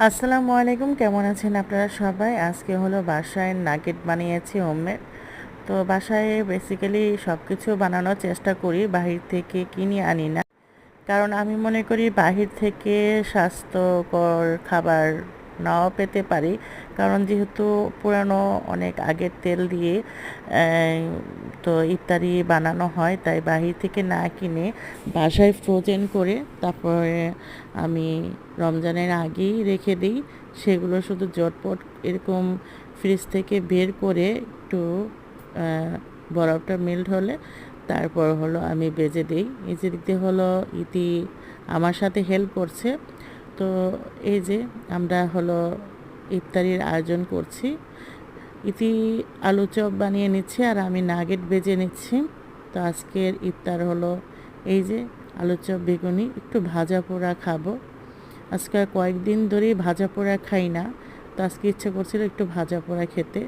আসসালামু আলাইকুম, কেমন আছেন আপনারা সবাই? আজকে হলো বাসায় নাগেট বানিয়েছি হোমমেড। তো বাসায় বেসিক্যালি সব কিছু বানানোর চেষ্টা করি, বাহির থেকে কিনে আনি না। কারণ আমি মনে করি বাহির থেকে স্বাস্থ্যকর খাবার নাও পেতে পারি। কারণ যেহেতু পুরানো অনেক আগের তেল দিয়ে তো ইফতারি বানানো হয়, তাই বাহির থেকে না কিনে বাসায় ফ্রোজেন করে তারপরে আমি রমজানের আগেই রেখে দিই। সেগুলো শুধু ঝটপট এরকম ফ্রিজ থেকে বের করে একটু বরফটা মেল্ট হলে তারপর হলো আমি বেজে দিই। এই যে দিতে হলো ইতি আমার সাথে হেল্প করছে। তো এই যে আমরা হলো ইফতারির আয়োজন করছি। ইতি আলু চপ বানিয়ে নিচ্ছে আর আমি নাগেট ভেজে নিচ্ছি। তো আজকের ইফতার হলো এই যে আলু চপ বেগুনি, একটু ভাজা পোড়া খাবো। আজকে কয়েকদিন ধরেই ভাজা পোড়া খাই না, তো আজকে ইচ্ছে করছিল একটু ভাজা পোড়া খেতে।